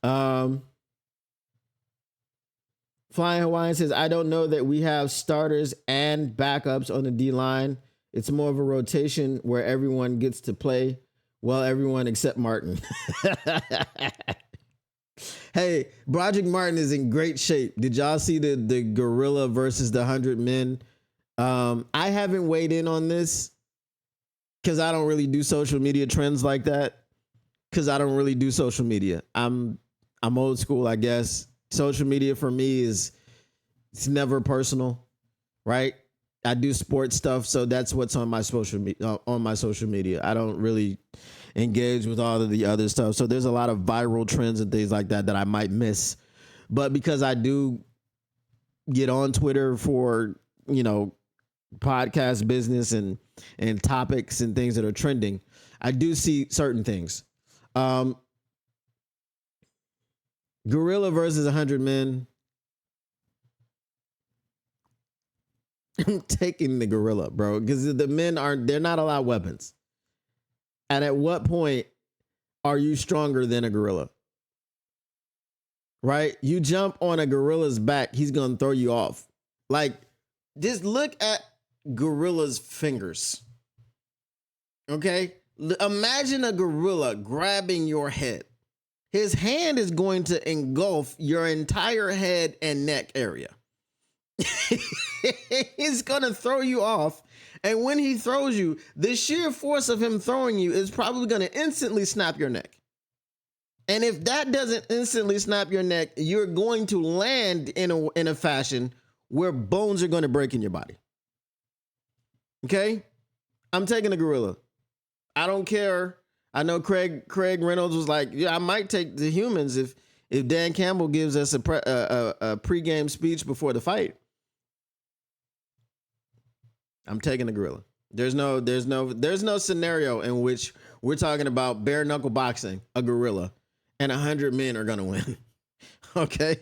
Um, Flying Hawaiian says, I don't know that we have starters and backups on the D line. It's more of a rotation where everyone gets to play. Well, everyone except Martin. Hey, Broderick Martin is in great shape. Did y'all see the gorilla versus the 100 men? I haven't weighed in on this because I don't really do social media trends like that. Because I don't really do social media. I'm old school, I guess. Social media for me it's never personal, right? I do sports stuff, so that's what's on my social media. I don't really engage with all of the other stuff. So there's a lot of viral trends and things like that that I might miss. But because I do get on Twitter for, podcast business and topics and things that are trending, I do see certain things. Gorilla versus 100 men. I'm taking the gorilla, bro, because the men they're not allowed weapons. And at what point are you stronger than a gorilla? Right? You jump on a gorilla's back, he's going to throw you off. Like, just look at gorilla's fingers. Okay? Imagine a gorilla grabbing your head. His hand is going to engulf your entire head and neck area. He's going to throw you off. And when he throws you, the sheer force of him throwing you is probably going to instantly snap your neck. And if that doesn't instantly snap your neck, you're going to land in a fashion where bones are going to break in your body. Okay? I'm taking a gorilla. I don't care. I know Craig Reynolds was like, yeah, I might take the humans if Dan Campbell gives us a pregame speech before the fight. I'm taking the gorilla. There's no scenario in which we're talking about bare knuckle boxing, a gorilla, and 100 men are gonna win. Okay.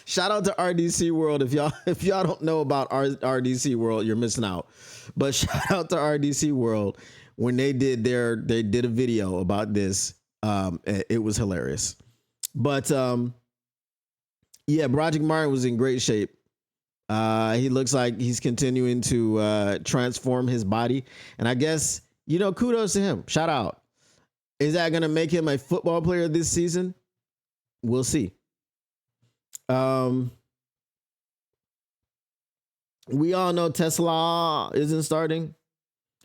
Shout out to RDC World. If y'all don't know about RDC World, you're missing out. But shout out to RDC World. When they did a video about this, it was hilarious. But yeah, Broderick Martin was in great shape. He looks like he's continuing to transform his body, and I guess kudos to him. Shout out. Is that going to make him a football player this season? We'll see. We all know Tesla isn't starting.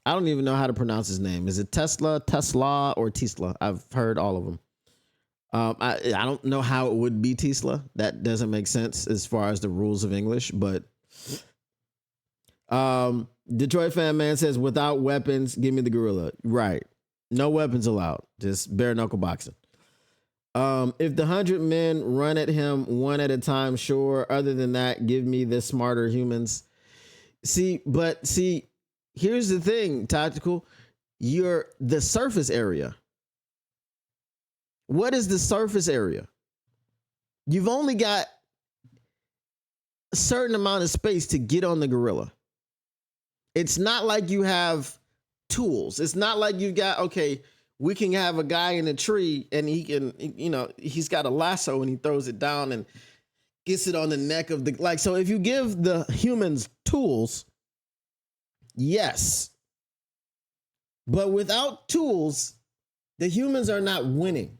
I don't even know how to pronounce his name. Is it Tesla, or Tesla? I've heard all of them. I don't know how it would be Tesla. That doesn't make sense as far as the rules of English. But Detroit Fan Man says, without weapons, give me the gorilla. Right. No weapons allowed. Just bare knuckle boxing. If the 100 men run at him one at a time, sure. Other than that, give me the smarter humans. See, here's the thing, Tactical. You're the surface area. What is the surface area? You've only got a certain amount of space to get on the gorilla. It's not like you have tools. It's not like you've got, okay, we can have a guy in a tree and he can, he's got a lasso and he throws it down and gets it on the neck of the, so if you give the humans tools, yes. But without tools, the humans are not winning.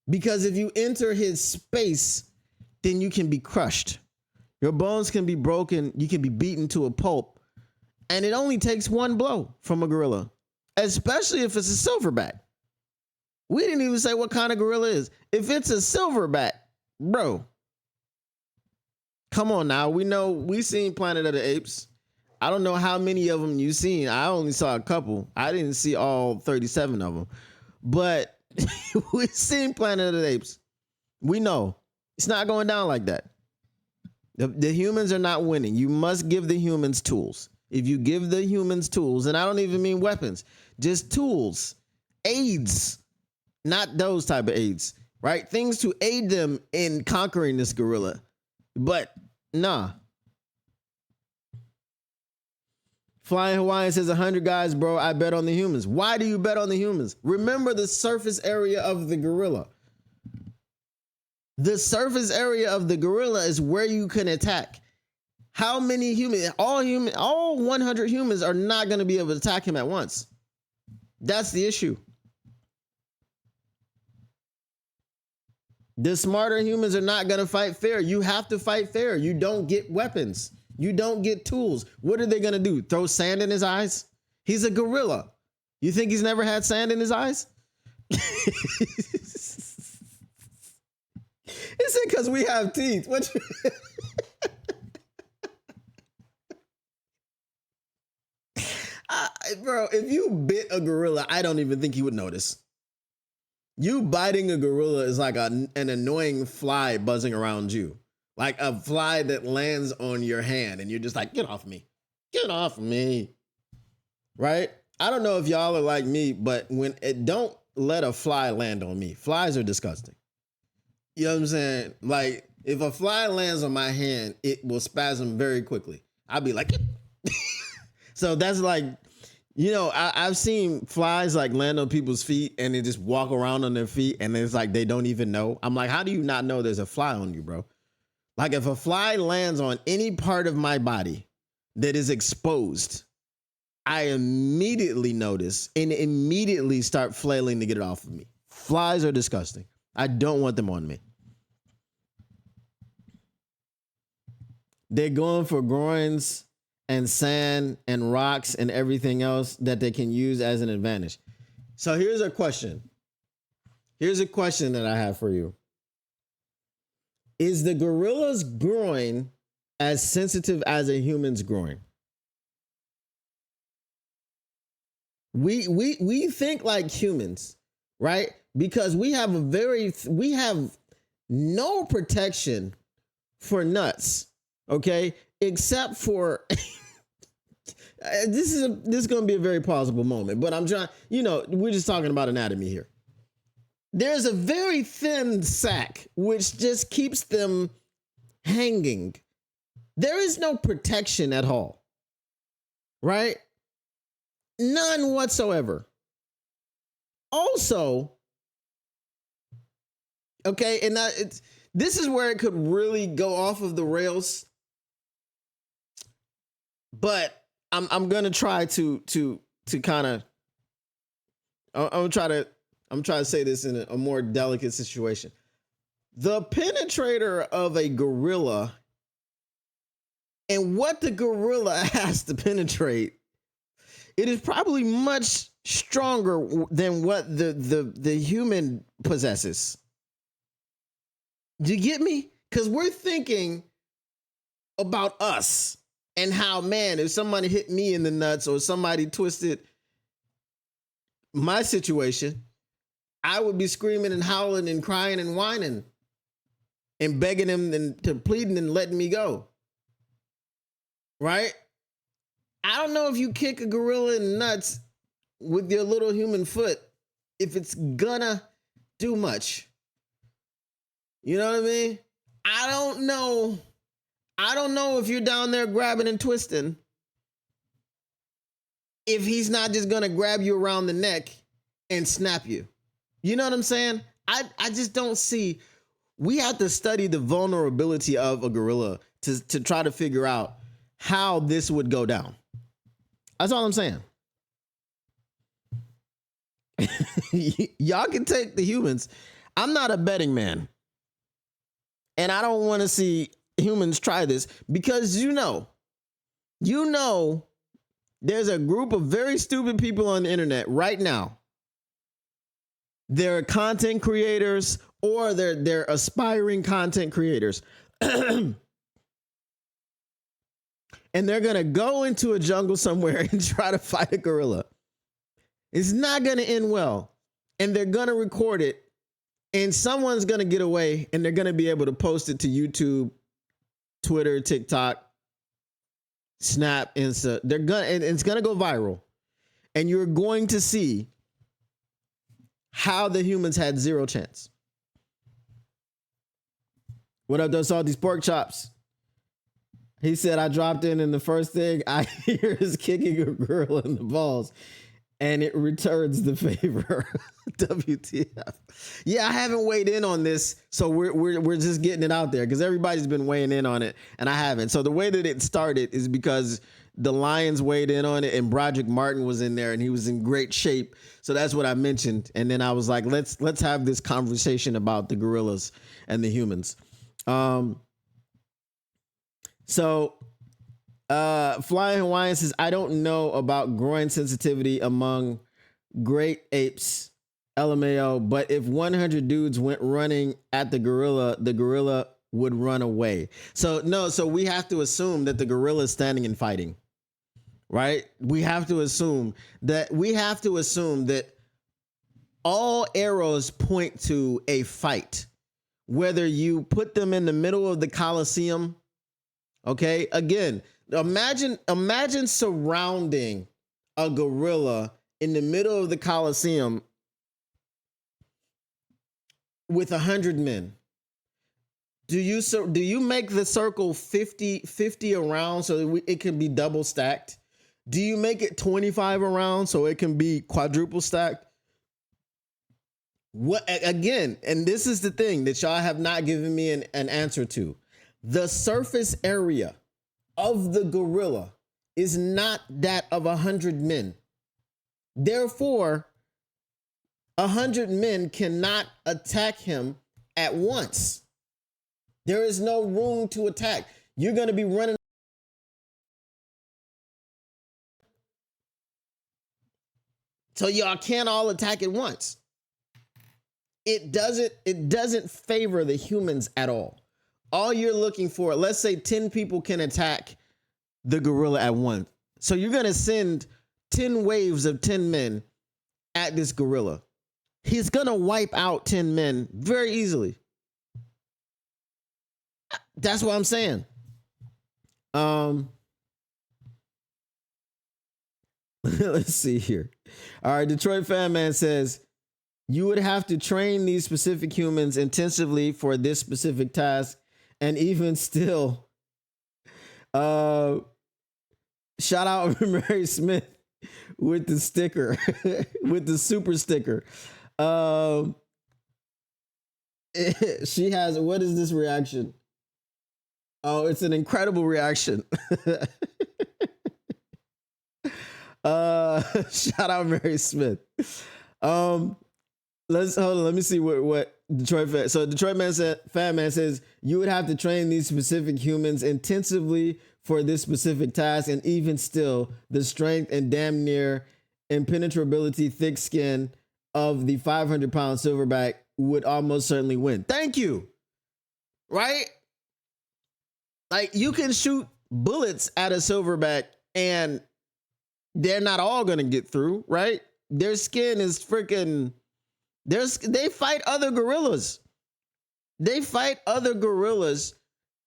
Because if you enter his space, then you can be crushed. Your bones can be broken. You can be beaten to a pulp. And it only takes one blow from a gorilla, especially if it's a silverback. We didn't even say what kind of gorilla it is. If it's a silverback, bro, come on now. We seen Planet of the Apes. I don't know how many of them you've seen. I only saw a couple. I didn't see all 37 of them. But we've seen Planet of the Apes. We know it's not going down like that. The humans are not winning. You must give the humans tools. If you give the humans tools, and I don't even mean weapons, just tools, aids, not those type of aids, right? Things to aid them in conquering this gorilla. But nah. Flying Hawaiian says 100 guys, bro. I bet on the humans. Why do you bet on the humans? Remember the surface area of the gorilla. The surface area of the gorilla is where you can attack. How many humans, all 100 humans are not going to be able to attack him at once. That's the issue. The smarter humans are not going to fight fair. You have to fight fair. You don't get weapons. You don't get tools. What are they going to do? Throw sand in his eyes? He's a gorilla. You think he's never had sand in his eyes? It's because we have teeth. What bro, if you bit a gorilla, I don't even think he would notice. You biting a gorilla is like an annoying fly buzzing around you. Like a fly that lands on your hand and you're just like, get off me. Get off me. Right? I don't know if y'all are like me, but don't let a fly land on me. Flies are disgusting. You know what I'm saying? Like if a fly lands on my hand, it will spasm very quickly. I'll be like, so that's like, you know, I've seen flies like land on people's feet and they just walk around on their feet and it's like they don't even know. I'm like, how do you not know there's a fly on you, bro? Like if a fly lands on any part of my body that is exposed, I immediately notice and immediately start flailing to get it off of me. Flies are disgusting. I don't want them on me. They're going for groins and sand and rocks and everything else that they can use as an advantage. So here's a question. Here's a question that I have for you. Is the gorilla's groin as sensitive as a human's groin? We think like humans, right? Because we have no protection for nuts, okay? Except for this is going to be a very plausible moment, but I'm trying, you know, we're just talking about anatomy here. There's a very thin sac which just keeps them hanging. There is no protection at all, right? None whatsoever. Also, okay, and this is where it could really go off of the rails. But I'm gonna try to kind of I'm trying to say this in a more delicate situation. The penetrator of a gorilla and what the gorilla has to penetrate, it is probably much stronger than what the human possesses. Do you get me? Because we're thinking about us. And how, man, if somebody hit me in the nuts or somebody twisted my situation, I would be screaming and howling and crying and whining and begging them to pleading and letting me go. Right? I don't know if you kick a gorilla in the nuts with your little human foot, if it's gonna do much. You know what I mean? I don't know if you're down there grabbing and twisting, if he's not just going to grab you around the neck and snap you. You know what I'm saying? I just don't see. We have to study the vulnerability of a gorilla to try to figure out how this would go down. That's all I'm saying. Y'all can take the humans. I'm not a betting man. And I don't want to see humans try this because you know, there's a group of very stupid people on the internet right now. They're content creators or they're aspiring content creators. And they're going to go into a jungle somewhere and try to fight a gorilla. It's not going to end well. And they're going to record it. And someone's going to get away and they're going to be able to post it to YouTube, Twitter, TikTok, Snap, Insta. And it's going to go viral. And you're going to see how the humans had zero chance. What up, those salty pork chops? He said, I dropped in and the first thing I hear is kicking a girl in the balls. and it returns the favor. WTF? Yeah, I haven't weighed in on this, so we're just getting it out there because everybody's been weighing in on it, and I haven't. So the way that it started is because the Lions weighed in on it, and Broderick Martin was in there, and he was in great shape. So that's what I mentioned, and then I was like, let's have this conversation about the gorillas and the humans. Flying Hawaiian says, I don't know about groin sensitivity among great apes, LMAO, but if 100 dudes went running at the gorilla would run away. So we have to assume that the gorilla is standing and fighting, right? We have to assume that all arrows point to a fight, whether you put them in the middle of the Coliseum. Okay, again, imagine surrounding a gorilla in the middle of the Coliseum with 100 men. Do you make the circle 50 around so that it can be double stacked? Do you make it 25 around so it can be quadruple stacked? What again? And this is the thing that y'all have not given me an answer to. The surface area of the gorilla is not that of 100 men. Therefore, 100 men cannot attack him at once. There is no room to attack. You're going to be running. So y'all can't all attack at once. It doesn't favor the humans at all. All you're looking for, let's say 10 people can attack the gorilla at once. So you're going to send 10 waves of 10 men at this gorilla. He's going to wipe out 10 men very easily. That's what I'm saying. Let's see here. All right, Detroit Fan Man says, you would have to train these specific humans intensively for this specific task. And even still, shout out Mary Smith with the sticker, with the super sticker. She has, what is this reaction? Oh, it's an incredible reaction. Shout out Mary Smith. Let me see what Detroit fan. So Detroit Fan Man says you would have to train these specific humans intensively for this specific task, and even still, the strength and damn near impenetrability, thick skin of the 500-pound silverback would almost certainly win. Thank you. Right? Like, you can shoot bullets at a silverback, and they're not all gonna get through, right? Their skin is freaking. They fight other gorillas. They fight other gorillas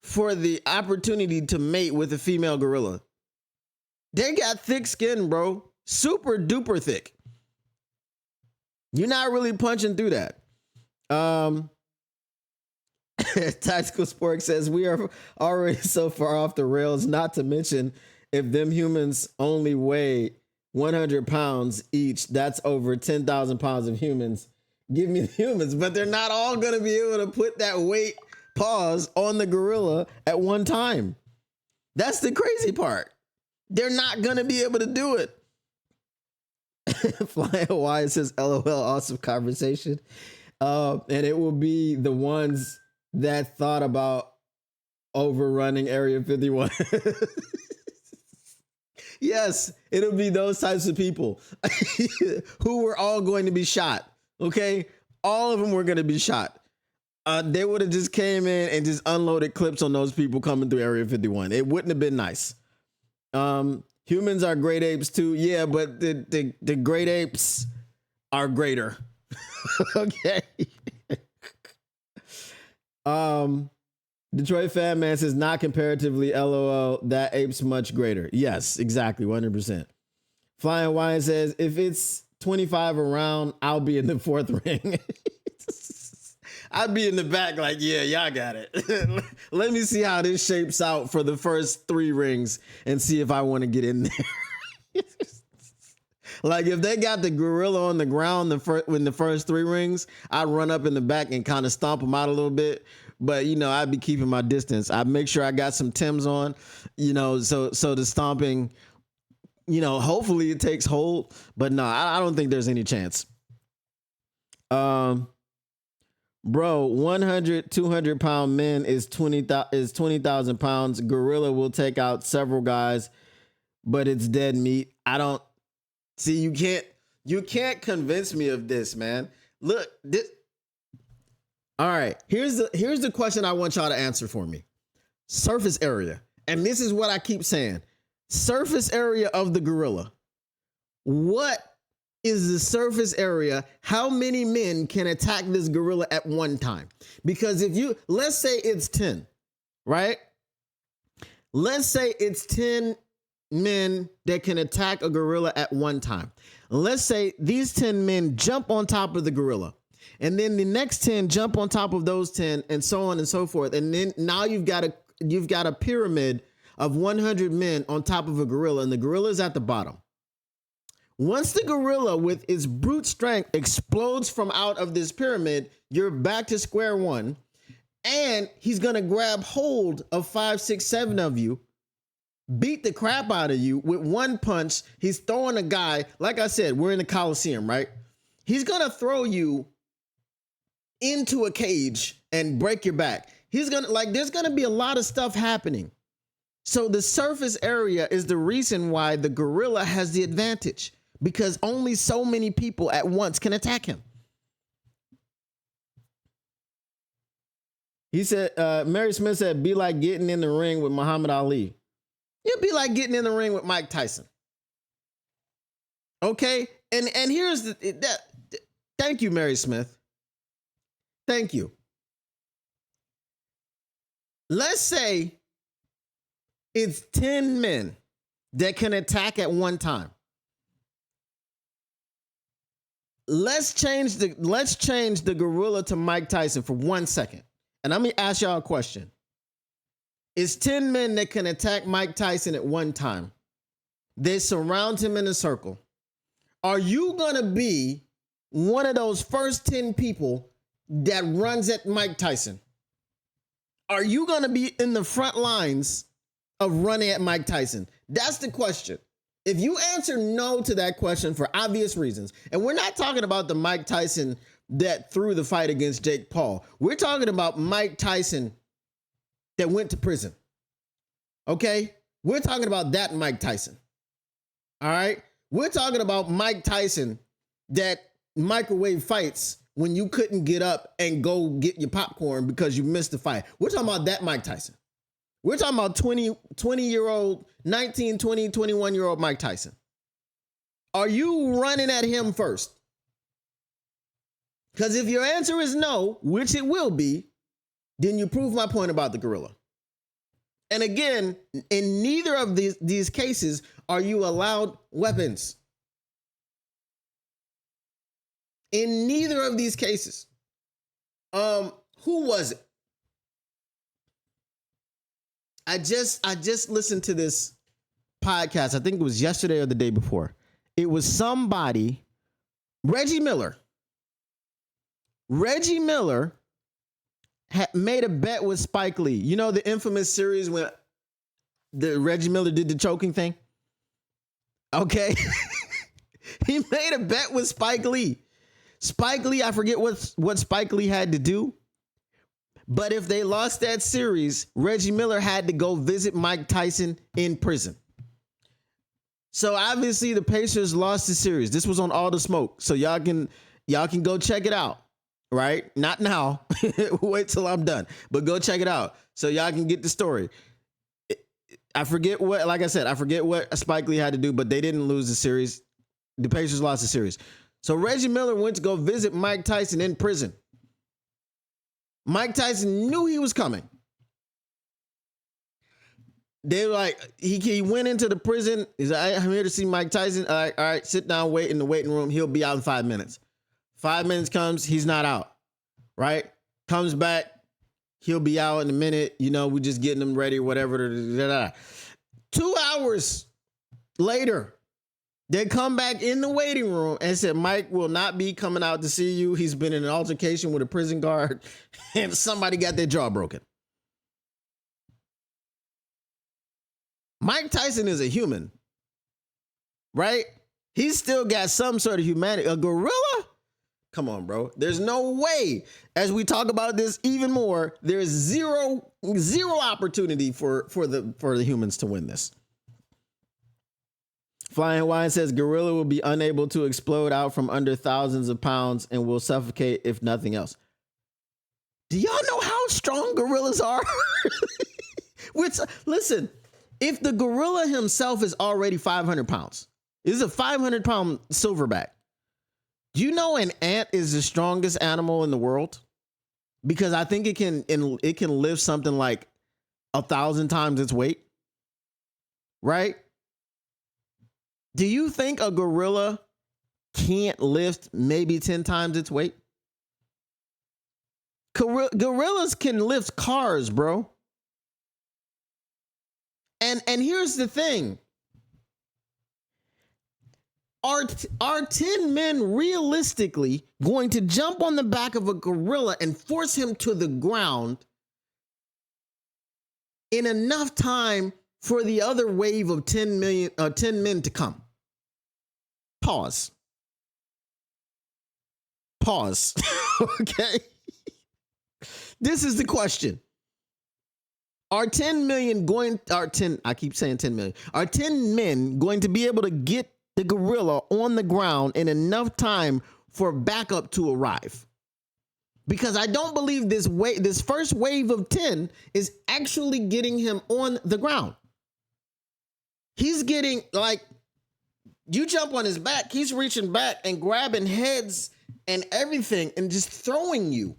for the opportunity to mate with a female gorilla. They got thick skin, bro. Super duper thick. You're not really punching through that. Tactical Spork says we are already so far off the rails, not to mention if them humans only weigh 100 pounds each, that's over 10,000 pounds of humans. Give me the humans, but they're not all going to be able to put that weight pause on the gorilla at one time. That's the crazy part. They're not going to be able to do it. Flying Hawaii says, LOL, awesome conversation. And it will be the ones that thought about overrunning Area 51. Yes, it'll be those types of people who were all going to be shot. Okay, all of them were going to be shot. They would have just came in and just unloaded clips on those people coming through Area 51. It wouldn't have been nice. Humans are great apes too. Yeah, but the great apes are greater. Okay. Detroit Fan Man says not comparatively. LOL. That ape's much greater. Yes, exactly. 100%. Flying Wine says if it's 25 around, I'll be in the fourth ring. I'd be in the back like, yeah, y'all got it. Let me see how this shapes out for the first 3 rings and see if I want to get in there. Like if they got the gorilla on the ground when the first 3 rings, I'd run up in the back and kind of stomp them out a little bit. But I'd be keeping my distance. I'd make sure I got some Timbs on, so the stomping, hopefully it takes hold. But no, I don't think there's any chance. Bro, 100, 200 pound men is 20,000 pounds. Gorilla will take out several guys, but it's dead meat. I don't see. You can't convince me of this, man. Look, this. All right, here's the question I want y'all to answer for me. Surface area, and this is what I keep saying. Surface area of the gorilla. What is the surface area? How many men can attack this gorilla at one time? Because let's say it's 10, right? Let's say it's 10 men that can attack a gorilla at one time. Let's say these 10 men jump on top of the gorilla, and then the next 10 jump on top of those 10, and so on and so forth. And then now you've got a pyramid of 100 men on top of a gorilla, and the gorilla is at the bottom. Once the gorilla with its brute strength explodes from out of this pyramid, you're back to square one, and he's going to grab hold of 5, 6, 7 of you, beat the crap out of you with one punch. He's throwing a guy. Like I said, we're in the Coliseum, right? He's going to throw you into a cage and break your back. There's going to be a lot of stuff happening. So the surface area is the reason why the gorilla has the advantage, because only so many people at once can attack him. He said, Mary Smith said, be like getting in the ring with Muhammad Ali. It'd be like getting in the ring with Mike Tyson. Okay? And here's thank you, Mary Smith. Thank you. Let's say it's 10 men that can attack at one time. Let's change the gorilla to Mike Tyson for 1 second. And let me ask y'all a question. It's 10 men that can attack Mike Tyson at one time. They surround him in a circle. Are you going to be one of those first 10 people that runs at Mike Tyson? Are you going to be in the front lines of running at Mike Tyson? That's the question. If you answer no to that question for obvious reasons, and we're not talking about the Mike Tyson that threw the fight against Jake Paul. We're talking about Mike Tyson that went to prison. Okay? We're talking about that Mike Tyson. All right? We're talking about Mike Tyson that microwave fights when you couldn't get up and go get your popcorn because you missed the fight. We're talking about that Mike Tyson. We're talking about 20-year-old, 19, 20, 21-year-old Mike Tyson. Are you running at him first? Because if your answer is no, which it will be, then you prove my point about the gorilla. And again, in neither of these cases are you allowed weapons. In neither of these cases. Who was it? I just listened to this podcast. I think it was yesterday or the day before. It was somebody, Reggie Miller. Reggie Miller had made a bet with Spike Lee. You know the infamous series when the Reggie Miller did the choking thing? Okay. He made a bet with Spike Lee. Spike Lee, I forget what Spike Lee had to do. But if they lost that series, Reggie Miller had to go visit Mike Tyson in prison. So obviously the Pacers lost the series. This was on All the Smoke. So y'all can go check it out. Right? Not now. Wait till I'm done. But go check it out so y'all can get the story. I forget what Spike Lee had to do, but they didn't lose the series. The Pacers lost the series. So Reggie Miller went to go visit Mike Tyson in prison. Mike Tyson knew he was coming. They were like, he went into the prison. He's like, I'm here to see Mike Tyson. All right, sit down, wait in the waiting room. He'll be out in 5 minutes. 5 minutes comes, he's not out, right? Comes back, he'll be out in a minute. We're just getting him ready, whatever. 2 hours later, They come back in the waiting room and said, Mike will not be coming out to see you. He's been in an altercation with a prison guard and somebody got their jaw broken. Mike Tyson is a human, right? He's still got some sort of humanity. A gorilla? Come on, bro. There's no way. As we talk about this even more, there's zero opportunity for the humans to win this. Flying Wine says gorilla will be unable to explode out from under thousands of pounds and will suffocate if nothing else. Do y'all know how strong gorillas are? Which, listen, if the gorilla himself is already 500 pounds, this is a 500-pound silverback. Do you know an ant is the strongest animal in the world? Because I think it can lift something like 1,000 times its weight, right? Do you think a gorilla can't lift maybe 10 times its weight? Gorillas can lift cars, bro. And here's the thing. Are 10 men realistically going to jump on the back of a gorilla and force him to the ground in enough time for the other wave of 10 men to come? Pause. Okay. This is the question. Are 10 men going to be able to get the gorilla on the ground in enough time for backup to arrive? Because I don't believe this first wave of 10 is actually getting him on the ground. He's getting, like, you jump on his back, he's reaching back and grabbing heads and everything and just throwing you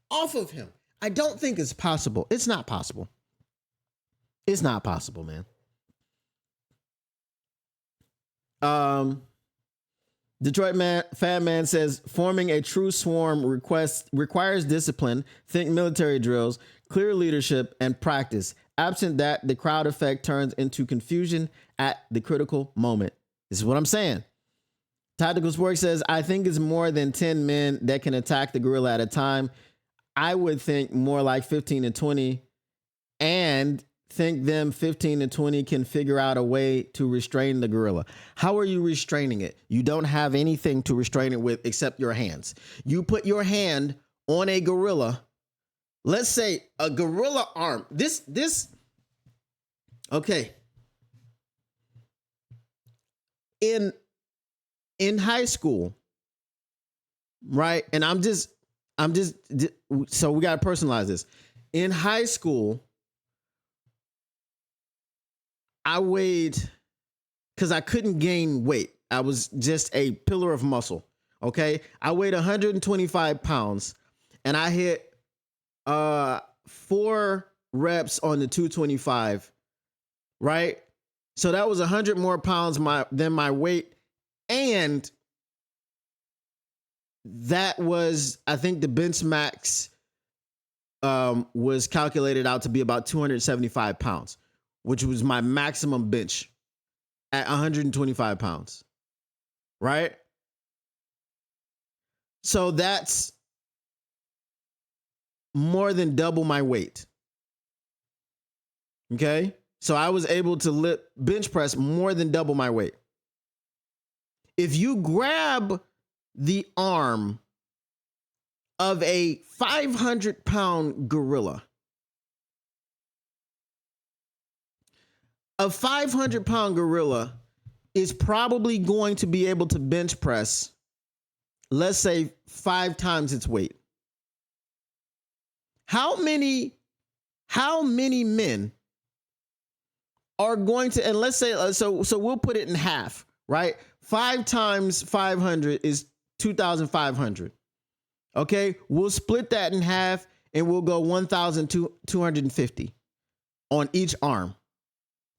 off of him. I don't think it's possible. It's not possible. It's not possible, man. Detroit Fan Man says forming a true swarm requires discipline, think military drills, clear leadership, and practice. Absent that, the crowd effect turns into confusion at the critical moment. This is what I'm saying. Tactical Sports says, I think it's more than 10 men that can attack the gorilla at a time. I would think more like 15 to 20, and think them 15 to 20 can figure out a way to restrain the gorilla. How are you restraining it? You don't have anything to restrain it with except your hands. You put your hand on a gorilla. Let's say a gorilla arm. Okay. In high school, right? And so we got to personalize this. In high school, I weighed, because I couldn't gain weight. I was just a pillar of muscle. Okay. I weighed 125 pounds and I hit 4 reps on the 225. Right. So that was 100 more pounds than my weight. And that was, I think the bench max was calculated out to be about 275 pounds, which was my maximum bench at 125 pounds. Right? So that's more than double my weight. Okay? So I was able to bench press more than double my weight. If you grab the arm of a 500-pound gorilla, a 500-pound gorilla is probably going to be able to bench press, let's say, 5 times its weight. How many men are going to, and let's say, so we'll put it in half, right? 5 times 500 is 2,500. Okay, we'll split that in half and we'll go 1,250 on each arm.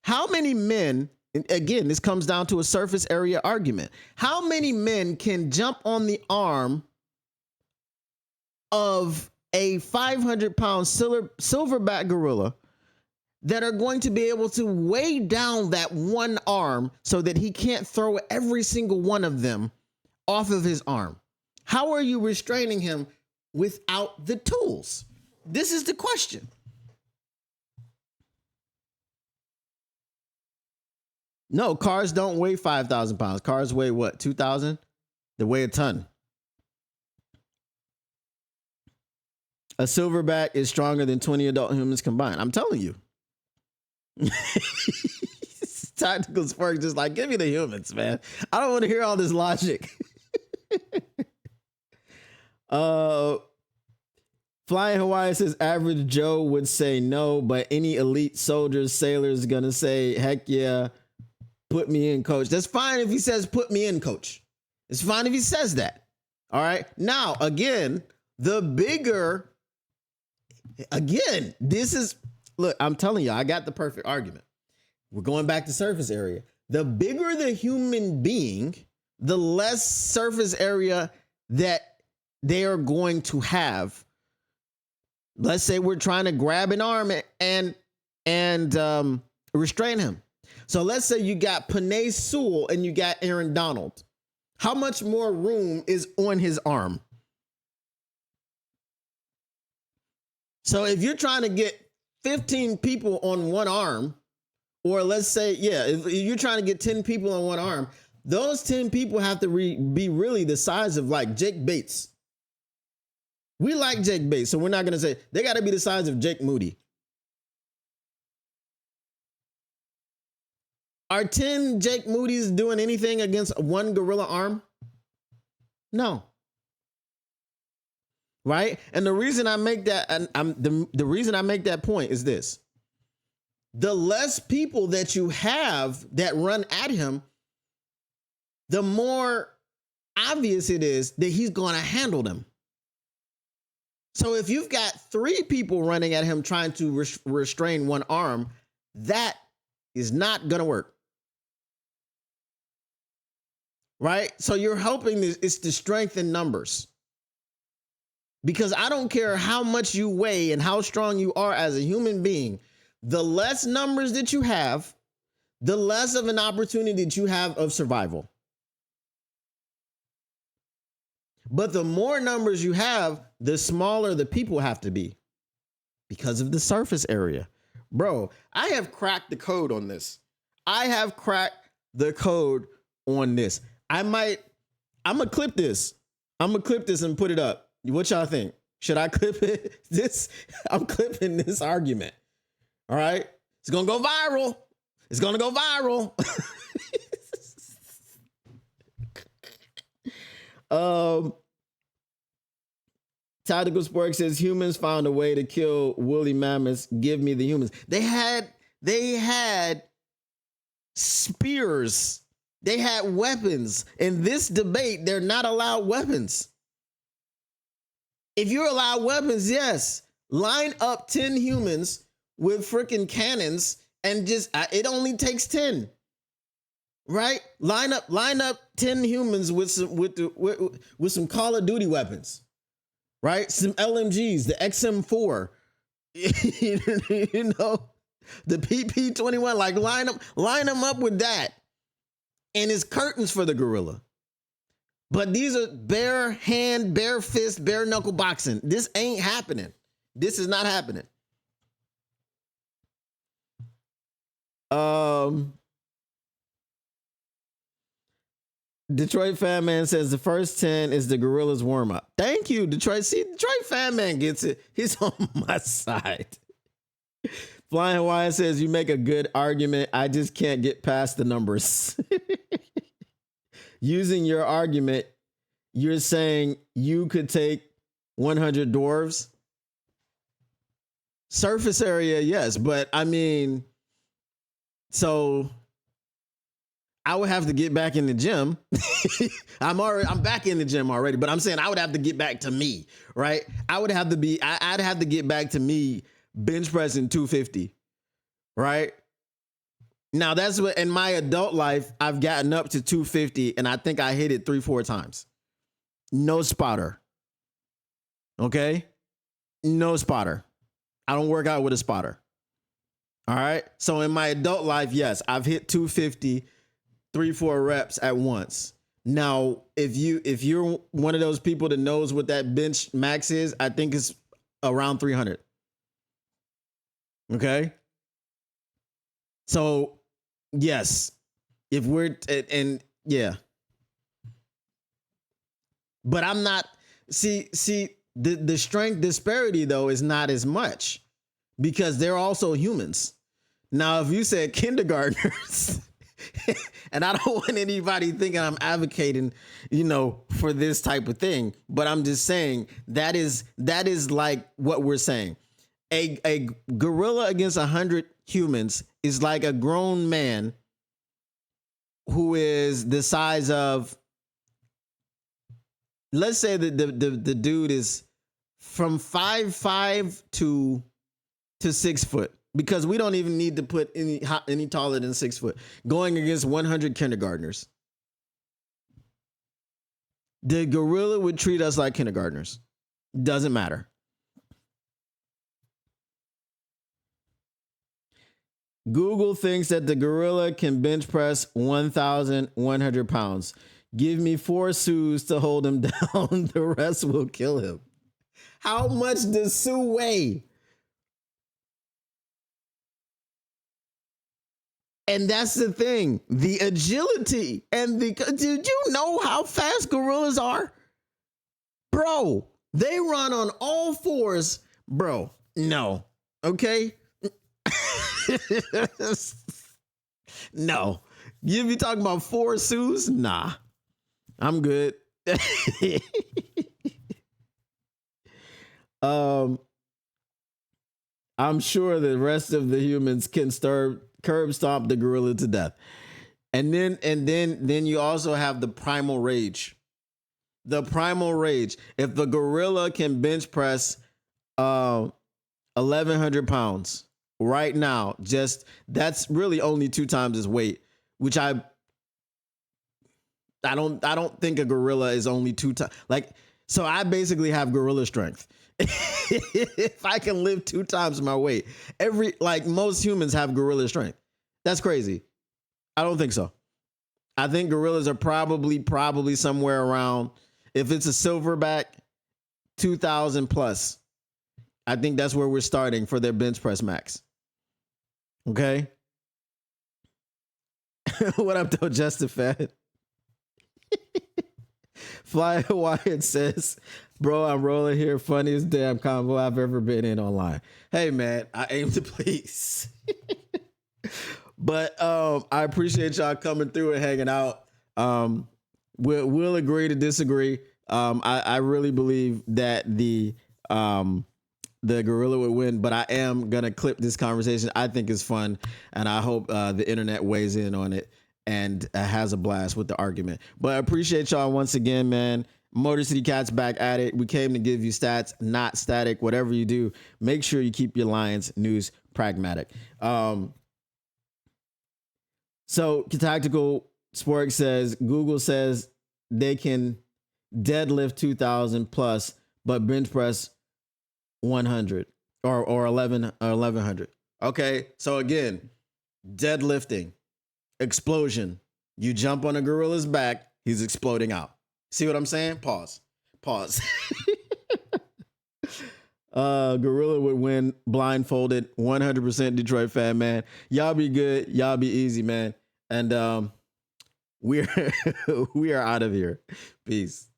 How many men, and again, this comes down to a surface area argument. How many men can jump on the arm of a 500-pound silverback gorilla, that are going to be able to weigh down that one arm so that he can't throw every single one of them off of his arm. How are you restraining him without the tools? This is the question. No, cars don't weigh 5,000 pounds. Cars weigh what? 2,000? They weigh a ton. A silverback is stronger than 20 adult humans combined. I'm telling you. Tactical Spark just like, give me the humans, man. I don't want to hear all this logic. Flying Hawaii says average Joe would say no, but any elite soldiers, sailors gonna say, heck yeah, put me in, coach. That's fine if he says put me in, coach. It's fine if he says that. All right. Now, again, this is, look, I'm telling you, I got the perfect argument. We're going back to surface area. The bigger the human being, the less surface area that they are going to have. Let's say we're trying to grab an arm and restrain him. So let's say you got Penei Sewell and you got Aaron Donald. How much more room is on his arm? So if you're trying to get 15 people on one arm, or let's say, yeah, if you're trying to get 10 people on one arm, those 10 people have to be really the size of like Jake Bates. We like Jake Bates, so we're not going to say they got to be the size of Jake Moody. Are 10 Jake Moody's doing anything against one gorilla arm? No. Right? And the reason I make that, the reason I make that point is this. The less people that you have that run at him, the more obvious it is that he's going to handle them. So if you've got 3 people running at him trying to restrain one arm, that is not going to work. Right? So you're hoping it's the strength in numbers. Because I don't care how much you weigh and how strong you are as a human being, the less numbers that you have, the less of an opportunity that you have of survival. But the more numbers you have, the smaller the people have to be because of the surface area. Bro, I have cracked the code on this. I'm going to clip this. I'm going to clip this and put it up. What y'all think? Should I clip it? I'm clipping this argument. All right. It's going to go viral. It's going to go viral. Tactical Spark says humans found a way to kill woolly mammoths. Give me the humans. They had spears. They had weapons. In this debate, they're not allowed weapons. If you're allowed weapons, yes, line up 10 humans with freaking cannons and just, it only takes 10, right? Line up 10 humans with some Call of Duty weapons, right? Some LMGs, the XM4, you know, the PP-21, like line them up with that. And it's curtains for the gorilla. But these are bare hand, bare fist, bare knuckle boxing. This ain't happening. This is not happening. Detroit Fan Man says the first 10 is the gorilla's warm up. Thank you, Detroit. See, Detroit Fan Man gets it. He's on my side. Flying Hawaiian says you make a good argument. I just can't get past the numbers. Using your argument, you're saying you could take 100 dwarves. Surface area, yes, but I mean, so I would have to get back in the gym. I'm back in the gym already, but I'm saying I would have to get back to me, right? I'd have to get back to me bench pressing 250, right? Now that's what in my adult life, I've gotten up to 250 and I think I hit it 3-4 times. No spotter. Okay. No spotter. I don't work out with a spotter. All right. So in my adult life, yes, I've hit 250, 3-4 reps at once. Now, if you're one of those people that knows what that bench max is, I think it's around 300. Okay. So yes, if we're and yeah, but I'm not. See, the strength disparity though is not as much because they're also humans. Now, if you said kindergartners, and I don't want anybody thinking I'm advocating, for this type of thing, but I'm just saying that is like what we're saying. A gorilla against 100 humans is like a grown man who is the size of, let's say that the dude is from 5'5" to 6 foot, because we don't even need to put any taller than 6 foot, going against 100 kindergartners. The gorilla would treat us like kindergartners. Doesn't matter. Google thinks that the gorilla can bench press 1,100 pounds. Give me 4 Sues to hold him down. The rest will kill him. How much does Sue weigh? And that's the thing. The agility and did you know how fast gorillas are? Bro, they run on all fours. Bro, no. Okay? No. You be talking about 4 Sues? Nah. I'm good. I'm sure the rest of the humans can curb stomp the gorilla to death. And then you also have the primal rage. The primal rage. If the gorilla can bench press 1,100 pounds right now, that's really only 2 times his weight, which I don't think a gorilla is only 2 times. So I basically have gorilla strength. If I can lift 2 times my weight, most humans have gorilla strength. That's crazy. I don't think so. I think gorillas are probably somewhere around, if it's a silverback, 2,000 plus. I think that's where we're starting for their bench press max. Okay. What up, though, Justin Fed? Fly Wyatt says, bro, I'm rolling here. Funniest damn combo I've ever been in online. Hey, man, I aim to please. But I appreciate y'all coming through and hanging out. We'll agree to disagree. I really believe that the gorilla would win, but I am going to clip this conversation. I think it's fun, and I hope the internet weighs in on it and has a blast with the argument. But I appreciate y'all once again, man. Motor City Cats back at it. We came to give you stats, not static. Whatever you do, make sure you keep your Lions news pragmatic. So Tactical Spork says, Google says they can deadlift 2,000 plus, but bench press 100 or 1,100. Okay, so again, deadlifting, explosion. You jump on a gorilla's back, he's exploding out. See what I'm saying? Pause. Gorilla would win blindfolded. 100% Detroit fan, man. Y'all be good. Y'all be easy, man. And we are out of here. Peace.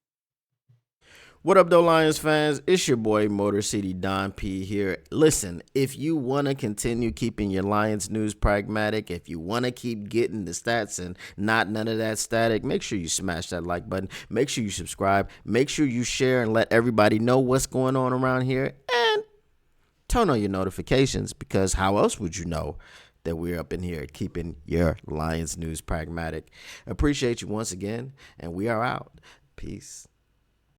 What up, though, Lions fans? It's your boy, Motor City Don P here. Listen, if you want to continue keeping your Lions news pragmatic, if you want to keep getting the stats and not none of that static, make sure you smash that like button. Make sure you subscribe. Make sure you share and let everybody know what's going on around here. And turn on your notifications, because how else would you know that we're up in here keeping your Lions news pragmatic? Appreciate you once again, and we are out. Peace.